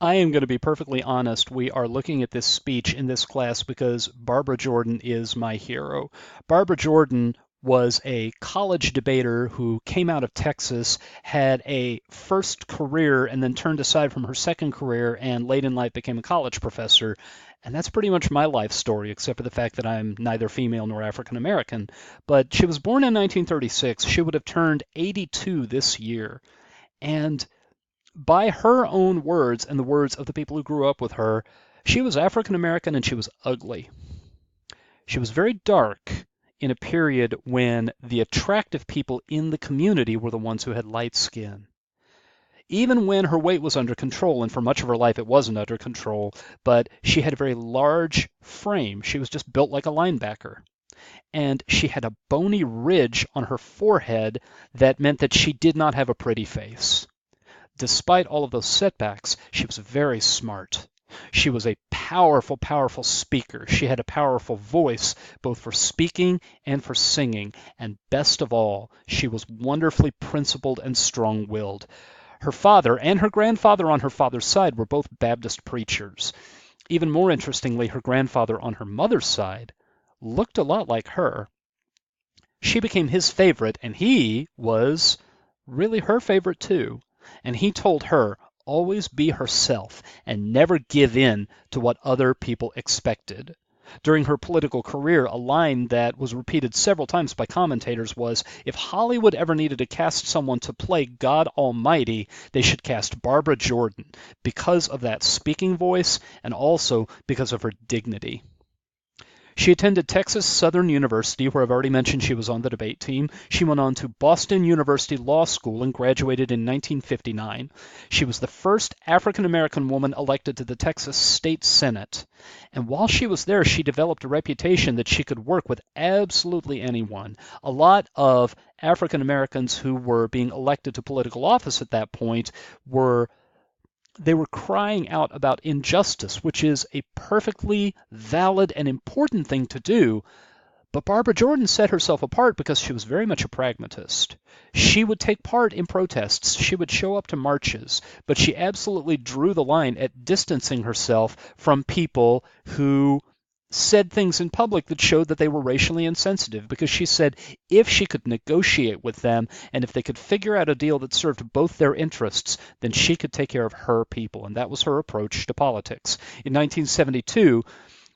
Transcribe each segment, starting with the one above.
I am going to be perfectly honest. We are looking at this speech in this class because Barbara Jordan is my hero. Barbara Jordan was a college debater who came out of Texas, had a first career, and then turned aside from her second career and late in life became a college professor. And that's pretty much my life story, except for the fact that I'm neither female nor African American. But she was born in 1936. She would have turned 82 this year. And by her own words and the words of the people who grew up with her, she was African American and she was ugly. She was very dark in a period when the attractive people in the community were the ones who had light skin. Even when her weight was under control, and for much of her life it wasn't under control, but she had a very large frame. She was just built like a linebacker. And she had a bony ridge on her forehead that meant that she did not have a pretty face. Despite all of those setbacks, she was very smart. She was a powerful, powerful speaker. She had a powerful voice, both for speaking and for singing. And best of all, she was wonderfully principled and strong-willed. Her father and her grandfather on her father's side were both Baptist preachers. Even more interestingly, her grandfather on her mother's side looked a lot like her. She became his favorite, and he was really her favorite too. And he told her, always be herself and never give in to what other people expected. During her political career, a line that was repeated several times by commentators was, if Hollywood ever needed to cast someone to play God Almighty, they should cast Barbara Jordan because of that speaking voice and also because of her dignity. She attended Texas Southern University, where I've already mentioned she was on the debate team. She went on to Boston University Law School and graduated in 1959. She was the first African American woman elected to the Texas State Senate. And while she was there, she developed a reputation that she could work with absolutely anyone. A lot of African Americans who were being elected to political office at that point were crying out about injustice, which is a perfectly valid and important thing to do. But Barbara Jordan set herself apart because she was very much a pragmatist. She would take part in protests. She would show up to marches, but she absolutely drew the line at distancing herself from people who said things in public that showed that they were racially insensitive, because she said if she could negotiate with them and if they could figure out a deal that served both their interests, then she could take care of her people. And that was her approach to politics. In 1972,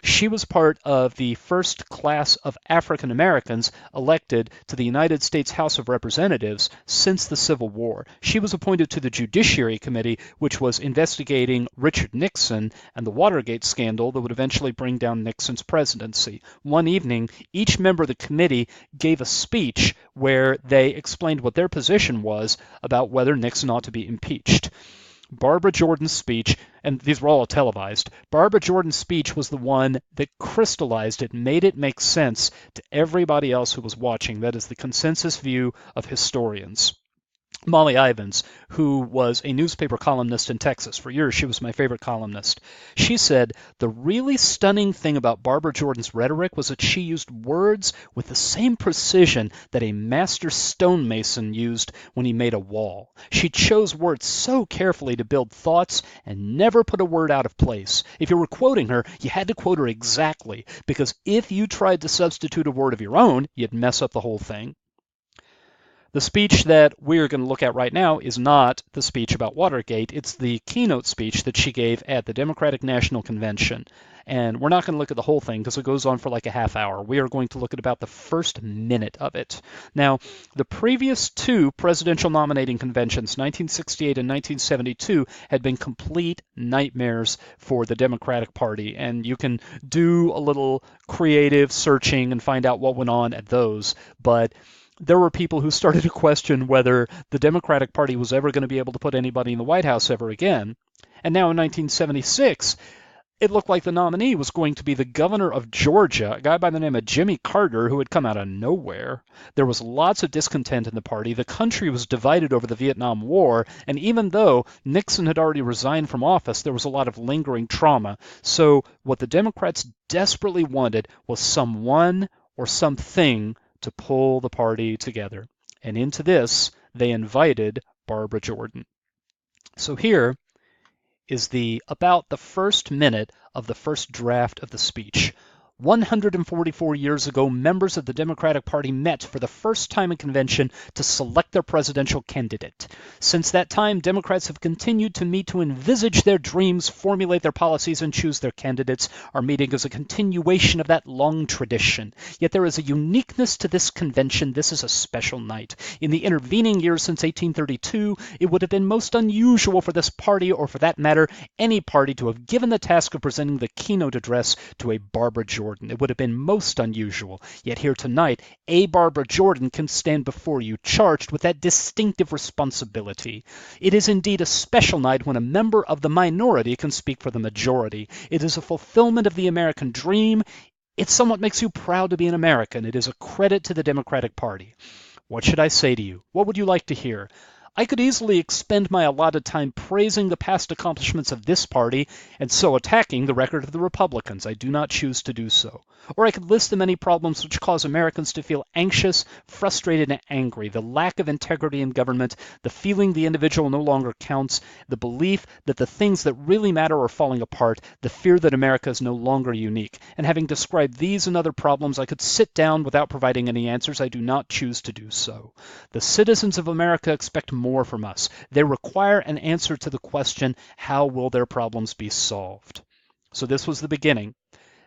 she was part of the first class of African Americans elected to the United States House of Representatives since the Civil War. She was appointed to the Judiciary Committee, which was investigating Richard Nixon and the Watergate scandal that would eventually bring down Nixon's presidency. One evening, each member of the committee gave a speech where they explained what their position was about whether Nixon ought to be impeached. Barbara Jordan's speech, and these were all televised, Barbara Jordan's speech was the one that crystallized it, made it make sense to everybody else who was watching. That is the consensus view of historians. Molly Ivins, who was a newspaper columnist in Texas. For years, she was my favorite columnist. She said, the really stunning thing about Barbara Jordan's rhetoric was that she used words with the same precision that a master stonemason used when he made a wall. She chose words so carefully to build thoughts and never put a word out of place. If you were quoting her, you had to quote her exactly, because if you tried to substitute a word of your own, you'd mess up the whole thing. The speech that we're going to look at right now is not the speech about Watergate. It's the keynote speech that she gave at the Democratic National Convention. And we're not going to look at the whole thing because it goes on for like a half hour. We are going to look at about the first minute of it. Now, the previous two presidential nominating conventions, 1968 and 1972, had been complete nightmares for the Democratic Party. And you can do a little creative searching and find out what went on at those. But there were people who started to question whether the Democratic Party was ever going to be able to put anybody in the White House ever again. And now in 1976, it looked like the nominee was going to be the governor of Georgia, a guy by the name of Jimmy Carter, who had come out of nowhere. There was lots of discontent in the party. The country was divided over the Vietnam War, and even though Nixon had already resigned from office, there was a lot of lingering trauma. So what the Democrats desperately wanted was someone or something to pull the party together. And into this, they invited Barbara Jordan. So here is about the first minute of the first draft of the speech. 144 years ago, members of the Democratic Party met for the first time in convention to select their presidential candidate. Since that time, Democrats have continued to meet to envisage their dreams, formulate their policies, and choose their candidates. Our meeting is a continuation of that long tradition. Yet there is a uniqueness to this convention. This is a special night. In the intervening years since 1832, it would have been most unusual for this party, or for that matter, any party, to have given the task of presenting the keynote address to a Barbara Jordan. It would have been most unusual. Yet here tonight, a Barbara Jordan can stand before you, charged with that distinctive responsibility. It is indeed a special night when a member of the minority can speak for the majority. It is a fulfillment of the American dream. It somewhat makes you proud to be an American. It is a credit to the Democratic Party. What should I say to you? What would you like to hear? I could easily expend my allotted time praising the past accomplishments of this party and so attacking the record of the Republicans. I do not choose to do so. Or I could list the many problems which cause Americans to feel anxious, frustrated, and angry: the lack of integrity in government, the feeling the individual no longer counts, the belief that the things that really matter are falling apart, the fear that America is no longer unique. And having described these and other problems, I could sit down without providing any answers. I do not choose to do so. The citizens of America expect more from us. They require an answer to the question, how will their problems be solved? So this was the beginning.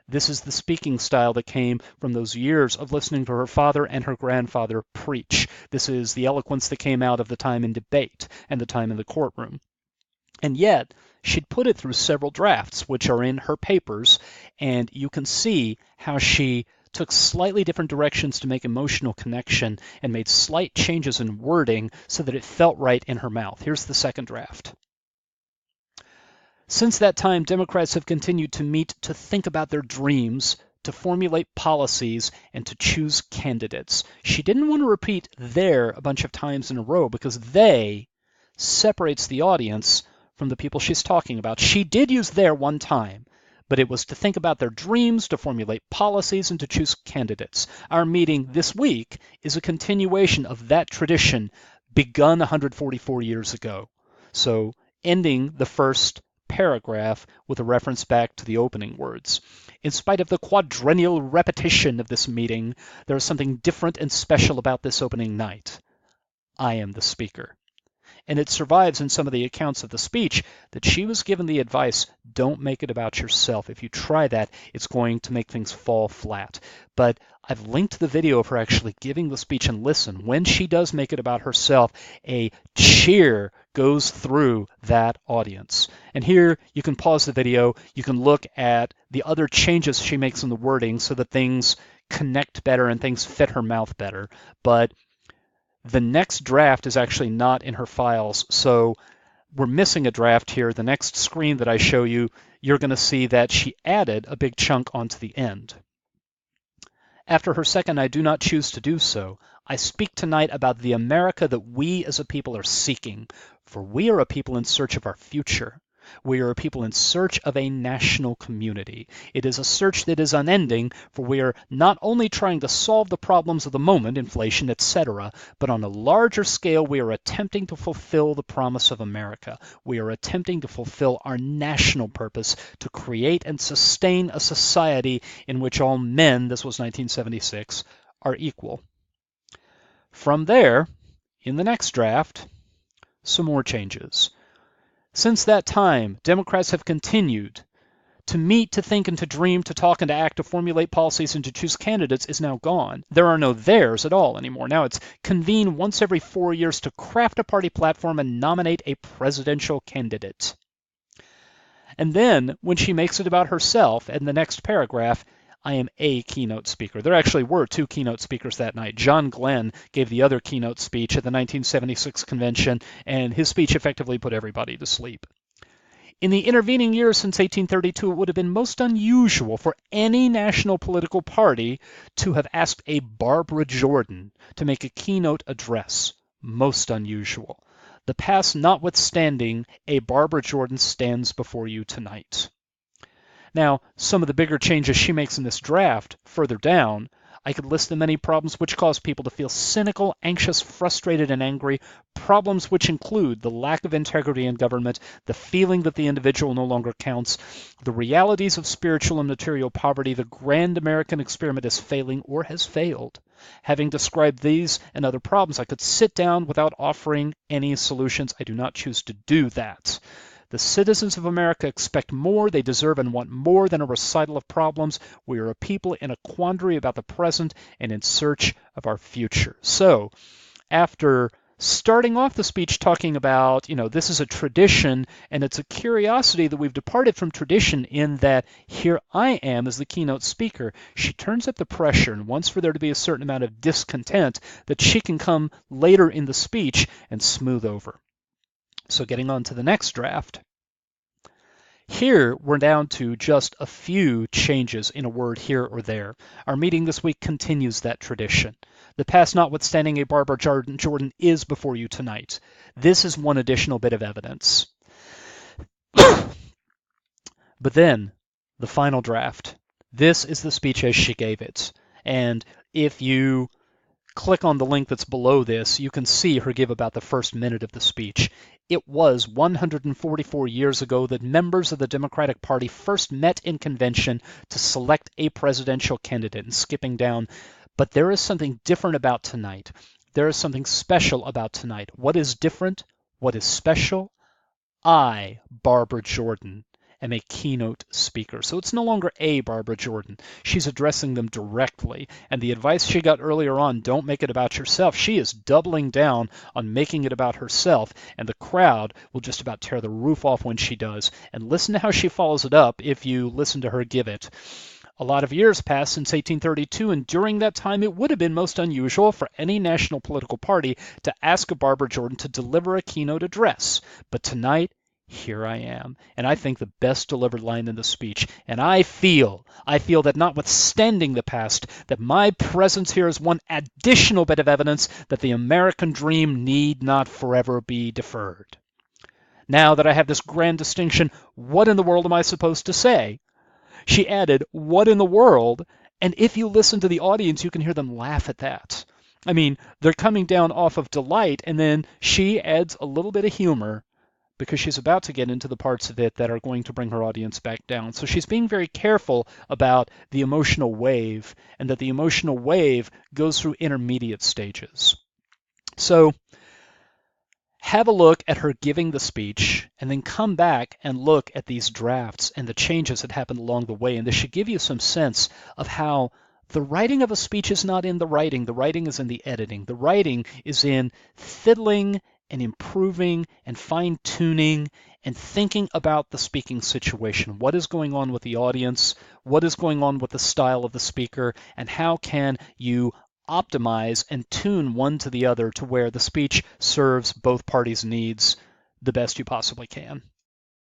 This is the speaking style that came from those years of listening to her father and her grandfather preach. This is the eloquence that came out of the time in debate and the time in the courtroom. And yet, she'd put it through several drafts, which are in her papers, and you can see how she took slightly different directions to make emotional connection and made slight changes in wording so that it felt right in her mouth. Here's the second draft. Since that time, Democrats have continued to meet to think about their dreams, to formulate policies, and to choose candidates. She didn't want to repeat "their" a bunch of times in a row because "they" separates the audience from the people she's talking about. She did use "their" one time, but it was to think about their dreams, to formulate policies, and to choose candidates. Our meeting this week is a continuation of that tradition begun 144 years ago. So, ending the first paragraph with a reference back to the opening words. In spite of the quadrennial repetition of this meeting, there is something different and special about this opening night. I am the speaker. And it survives in some of the accounts of the speech that she was given the advice, don't make it about yourself. If you try that, it's going to make things fall flat. But I've linked the video of her actually giving the speech, and listen, when she does make it about herself, a cheer goes through that audience. And here you can pause the video, you can look at the other changes she makes in the wording so that things connect better and things fit her mouth better. But the next draft is actually not in her files, so we're missing a draft here. The next screen that I show you, you're going to see that she added a big chunk onto the end. After her second, I do not choose to do so. I speak tonight about the America that we as a people are seeking, for we are a people in search of our future. We are a people in search of a national community. It is a search that is unending, for we are not only trying to solve the problems of the moment, inflation, etc., but on a larger scale, we are attempting to fulfill the promise of America. We are attempting to fulfill our national purpose to create and sustain a society in which all men, this was 1976, are equal. From there, in the next draft, some more changes. Since that time, Democrats have continued to meet, to think, and to dream, to talk, and to act, to formulate policies, and to choose candidates is now gone. There are no theirs at all anymore. Now it's convene once every 4 years to craft a party platform and nominate a presidential candidate. And then, when she makes it about herself, in the next paragraph, I am a keynote speaker. There actually were 2 keynote speakers that night. John Glenn gave the other keynote speech at the 1976 convention, and his speech effectively put everybody to sleep. In the intervening years since 1832, it would have been most unusual for any national political party to have asked a Barbara Jordan to make a keynote address. Most unusual. The past notwithstanding, a Barbara Jordan stands before you tonight. Now, some of the bigger changes she makes in this draft, further down, I could list the many problems which cause people to feel cynical, anxious, frustrated, and angry, problems which include the lack of integrity in government, the feeling that the individual no longer counts, the realities of spiritual and material poverty, the grand American experiment is failing or has failed. Having described these and other problems, I could sit down without offering any solutions. I do not choose to do that. The citizens of America expect more, they deserve and want more than a recital of problems. We are a people in a quandary about the present and in search of our future. So, after starting off the speech talking about, this is a tradition and it's a curiosity that we've departed from tradition in that here I am as the keynote speaker, she turns up the pressure and wants for there to be a certain amount of discontent that she can come later in the speech and smooth over. So getting on to the next draft. Here, we're down to just a few changes in a word here or there. Our meeting this week continues that tradition. The past notwithstanding, a Barbara Jordan is before you tonight. This is one additional bit of evidence. But then, the final draft. This is the speech as she gave it. And if you click on the link that's below this, you can see her give about the first minute of the speech. It was 144 years ago that members of the Democratic Party first met in convention to select a presidential candidate. And skipping down, but there is something different about tonight. There is something special about tonight. What is different? What is special? I, Barbara Jordan, am a keynote speaker. So it's no longer a Barbara Jordan. She's addressing them directly. And the advice she got earlier on, don't make it about yourself, she is doubling down on making it about herself. And the crowd will just about tear the roof off when she does. And listen to how she follows it up if you listen to her give it. A lot of years passed since 1832, and during that time it would have been most unusual for any national political party to ask a Barbara Jordan to deliver a keynote address. But tonight, here I am, and I think the best delivered line in the speech. And I feel that notwithstanding the past, that my presence here is one additional bit of evidence that the American dream need not forever be deferred. Now that I have this grand distinction, what in the world am I supposed to say? She added, what in the world? And if you listen to the audience, you can hear them laugh at that. I mean, they're coming down off of delight, and then she adds a little bit of humor because she's about to get into the parts of it that are going to bring her audience back down. So she's being very careful about the emotional wave, and that the emotional wave goes through intermediate stages. So have a look at her giving the speech, and then come back and look at these drafts and the changes that happened along the way. And this should give you some sense of how the writing of a speech is not in the writing is in the editing. The writing is in fiddling and improving and fine-tuning and thinking about the speaking situation. What is going on with the audience? What is going on with the style of the speaker? And how can you optimize and tune one to the other to where the speech serves both parties' needs the best you possibly can?